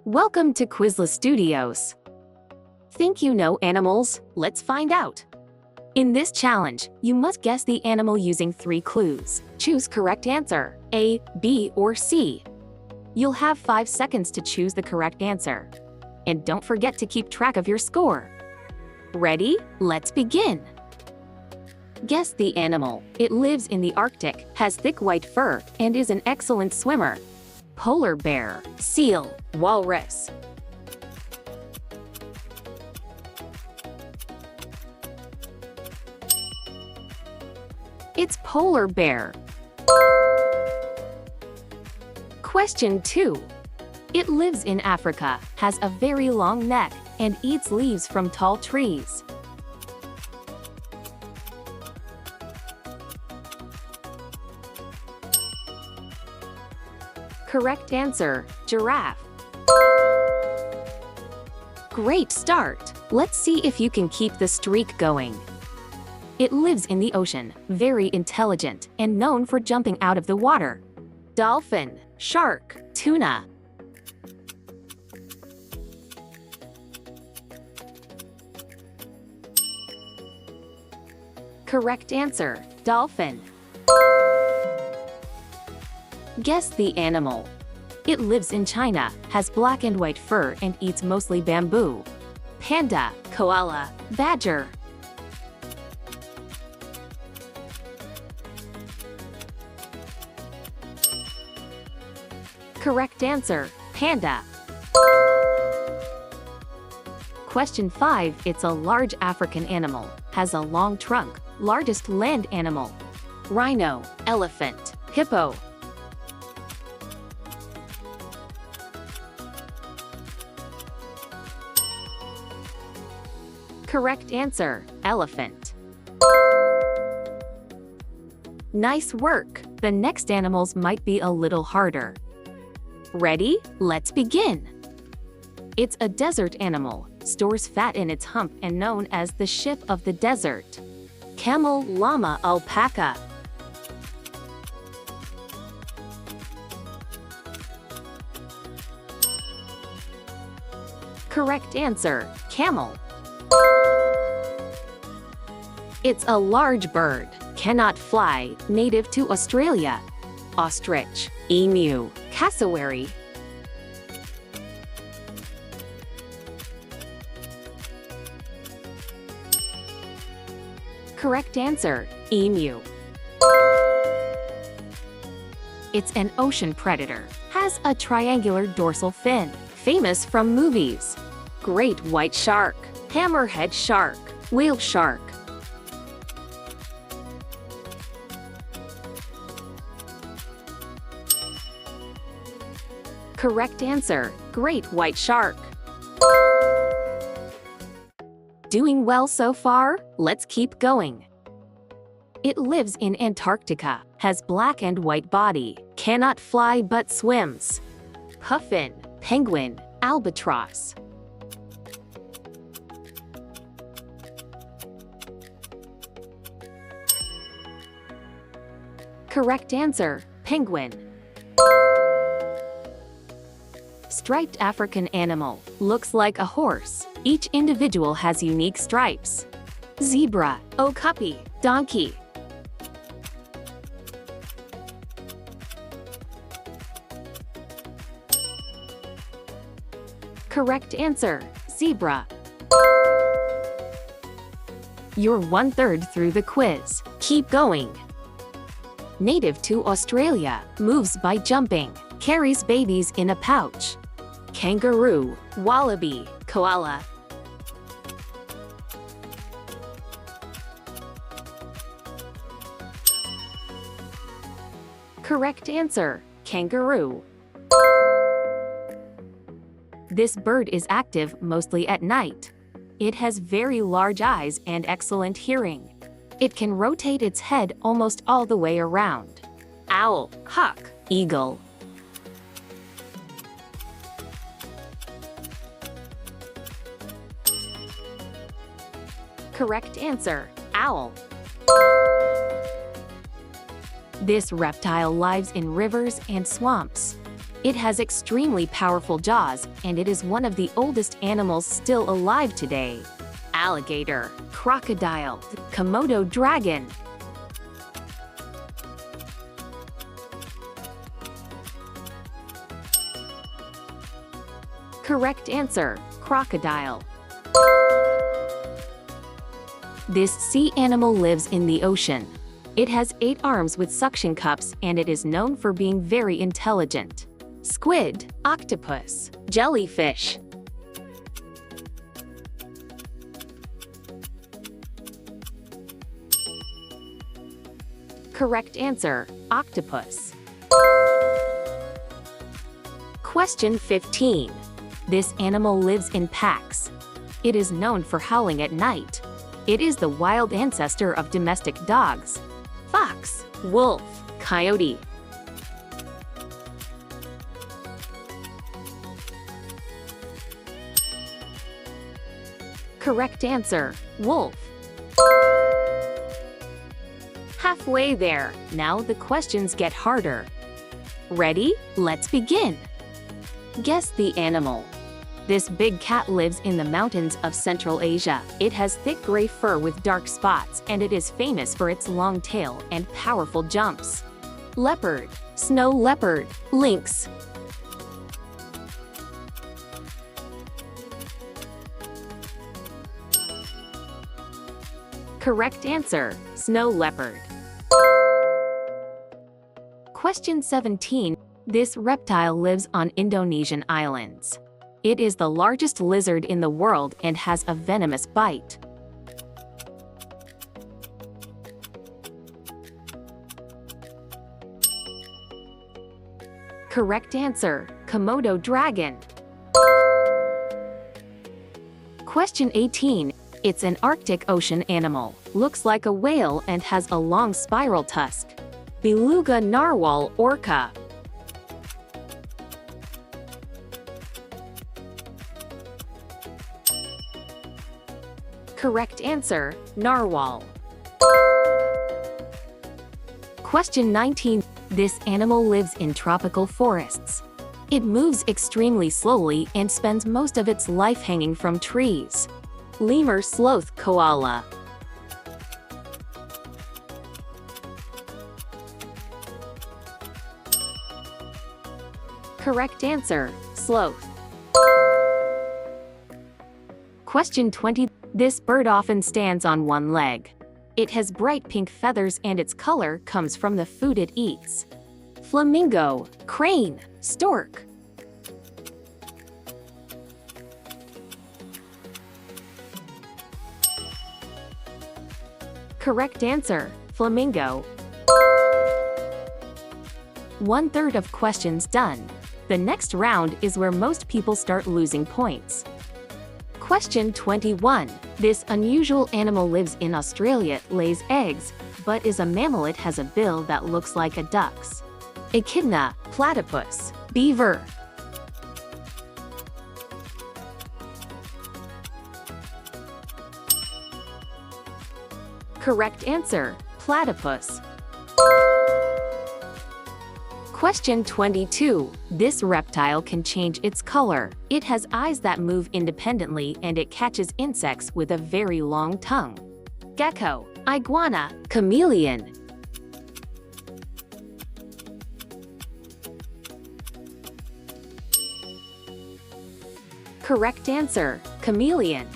Welcome to QuizlyStudios. Think you know animals? Let's find out. In this challenge, you must guess the animal using 3 clues. Choose correct answer, A, B, or C. You'll have 5 seconds to choose the correct answer. And don't forget to keep track of your score. Ready? Let's begin. Guess the animal. It lives in the Arctic, has thick white fur, and is an excellent swimmer. Polar bear, seal, walrus. It's polar bear. Question 2. It lives in Africa, has a very long neck, and eats leaves from tall trees. Correct answer, giraffe. Great start! Let's see if you can keep the streak going. It lives in the ocean, very intelligent, and known for jumping out of the water. Dolphin, shark, tuna. Correct answer, dolphin. Guess the animal. It lives in China, has black and white fur, and eats mostly bamboo. Panda, koala, badger. Correct answer, panda. Question 5. It's a large African animal, has a long trunk, largest land animal. Rhino, elephant, hippo. Correct answer, elephant. Nice work! The next animals might be a little harder. Ready? Let's begin! It's a desert animal, stores fat in its hump and known as the ship of the desert. Camel, llama, alpaca. Correct answer, camel. It's a large bird, cannot fly, native to Australia. Ostrich, emu, cassowary. Correct answer, emu. It's an ocean predator, has a triangular dorsal fin, famous from movies. Great white shark, hammerhead shark, whale shark. Correct answer, great white shark. Doing well so far? Let's keep going. It lives in Antarctica, has black and white body, cannot fly but swims. Puffin, penguin, albatross. Correct answer, penguin. Striped African animal, looks like a horse. Each individual has unique stripes. Zebra, okapi, donkey. Correct answer, zebra. You're 1/3 through the quiz. Keep going. Native to Australia, moves by jumping, carries babies in a pouch. Kangaroo, wallaby, koala. Correct answer, kangaroo. This bird is active mostly at night. It has very large eyes and excellent hearing. It can rotate its head almost all the way around. Owl, hawk, eagle. Correct answer, owl. This reptile lives in rivers and swamps. It has extremely powerful jaws, and it is one of the oldest animals still alive today. Alligator, crocodile, Komodo dragon. Correct answer, crocodile. This sea animal lives in the ocean. It has 8 arms with suction cups, and it is known for being very intelligent. Squid, octopus, jellyfish. Correct answer, octopus. Question 15. This animal lives in packs. It is known for howling at night. It is the wild ancestor of domestic dogs. Fox, wolf, coyote. Correct answer, wolf. Halfway there, now the questions get harder. Ready? Let's begin. Guess the animal. This big cat lives in the mountains of Central Asia. It has thick gray fur with dark spots, and it is famous for its long tail and powerful jumps. Leopard, snow leopard, lynx. Correct answer, snow leopard. Question 17. This reptile lives on Indonesian islands. It is the largest lizard in the world and has a venomous bite. Correct answer, Komodo dragon. Question 18. It's an Arctic Ocean animal, looks like a whale and has a long spiral tusk. Beluga narwhal orca. Correct answer, narwhal. Question 19. This animal lives in tropical forests. It moves extremely slowly and spends most of its life hanging from trees. Lemur sloth koala. Correct answer, sloth. Question 20. This bird often stands on one leg. It has bright pink feathers and its color comes from the food it eats. Flamingo, crane, stork. Correct answer, flamingo. 1/3 of questions done. The next round is where most people start losing points. Question 21. This unusual animal lives in Australia, lays eggs, but is a mammal. It has a bill that looks like a duck's. Echidna, platypus, beaver. Correct answer, platypus. Question 22. This reptile can change its color. It has eyes that move independently and it catches insects with a very long tongue. Gecko, iguana, chameleon. Correct answer, chameleon.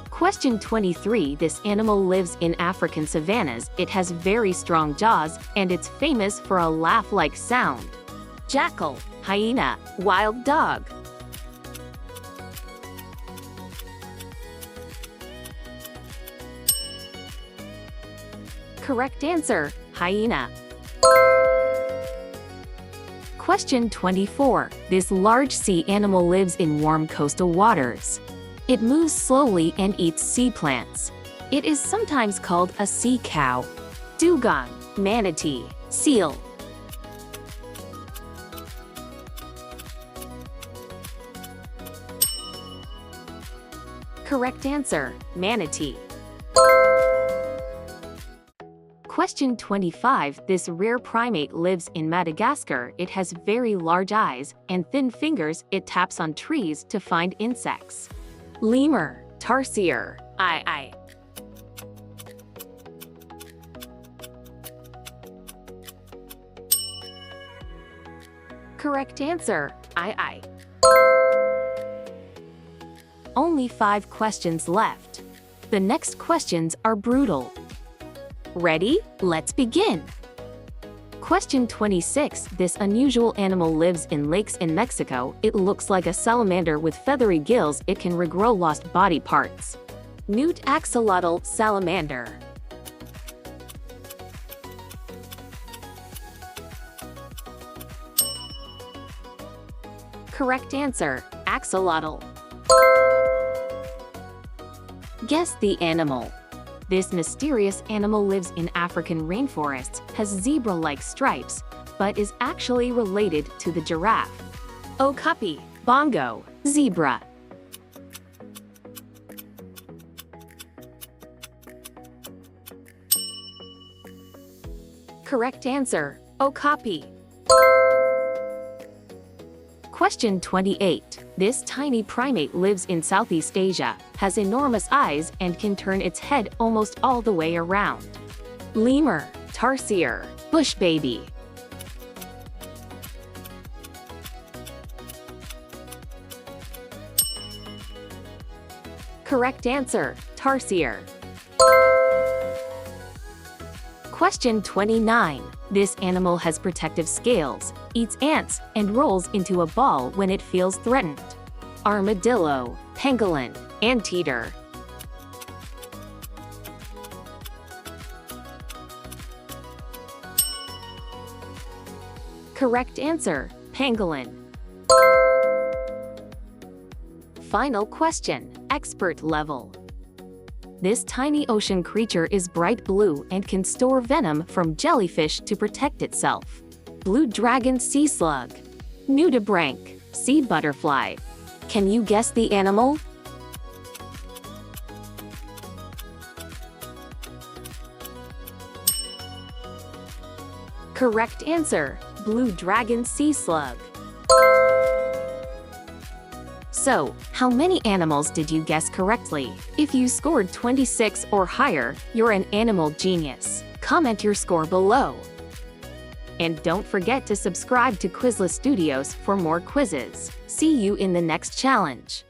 Question 23. This animal lives in African savannas. It has very strong jaws, and it's famous for a laugh-like sound. Jackal, hyena, wild dog. Correct answer, hyena. Question 24. This large sea animal lives in warm coastal waters. It moves slowly and eats sea plants. It is sometimes called a sea cow. Dugong, manatee, seal. Correct answer, manatee. Question 25. This rare primate lives in Madagascar. It has very large eyes and thin fingers. It taps on trees to find insects. Lemur, tarsier, I. Correct answer, I. Only 5 questions left. The next questions are brutal. Ready? Let's begin. Question 26. This unusual animal lives in lakes in Mexico. It looks like a salamander with feathery gills. It can regrow lost body parts. Newt axolotl salamander. Correct answer, axolotl. Guess the animal. This mysterious animal lives in African rainforests, has zebra-like stripes, but is actually related to the giraffe. Okapi, bongo, zebra. Correct answer, okapi. Question 28. This tiny primate lives in Southeast Asia, has enormous eyes, and can turn its head almost all the way around. Lemur, tarsier, bush baby. Correct answer, tarsier. Question 29. This animal has protective scales, eats ants, and rolls into a ball when it feels threatened. Armadillo, pangolin, anteater. Correct answer, pangolin. Final question, expert level. This tiny ocean creature is bright blue and can store venom from jellyfish to protect itself. Blue dragon sea slug, nudibranch, sea butterfly. Can you guess the animal? Correct answer, blue dragon sea slug. So, how many animals did you guess correctly? If you scored 26 or higher, you're an animal genius. Comment your score below. And don't forget to subscribe to QuizlyStudios for more quizzes. See you in the next challenge.